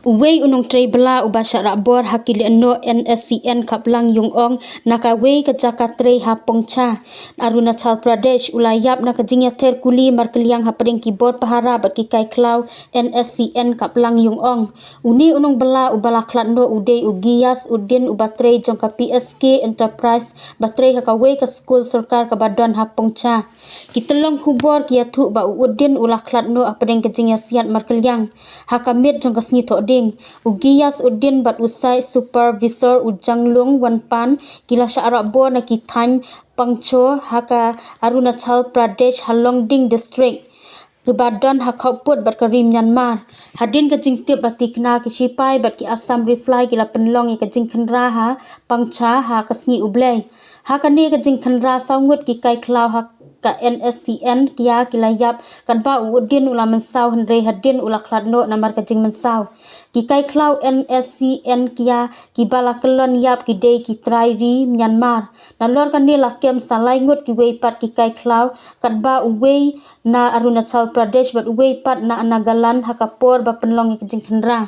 Uwei unong Nongbylla ubasha Rahbor haki Lehnoh Nscn kaplang yung ong nakawei ke Jakarta hapongcha Arunachal Pradesh ulayap na kajingyater kuli markeliang hapring keyboard pahara bat kikai klau Nscn kaplang yung ong uni unong Nongbylla ubala klatno udei ugias udin ubatrei jongka PSK Enterprise batrei hakawei ke skul sarkar kabadon hapongcha kitelong hubor kiatu ba udin ulah klatno apring kajingyasiat markeliang hakamit jongka snyi toding ugias udin bat usai supervisor ujanglung wanpan kila Rahbor na kitany pangcho haka Arunachal Pradesh Halongding district Kebadan hakauput bat karim Myanmar hadin kajing tip batikna kisipai bat ki Assam reply kila penlong kajing khenra ha pangcha ha kasngi ublei hakani kajing khenra saungut ki kai klau ha ka Nscn kia kilayap kan ba udin ula mensau henre hadin ula kladno namar kajing mensau ki kai klau Nscn kia ki bala kelon yap ki dei ki trai ri Myanmar nalor kan ni lakem salai ngut ki wei pat ki kai klau kan ba uwei na Arunachal Pradesh bat uwei pat na Nagaland hakapor ba penlong kajing khenra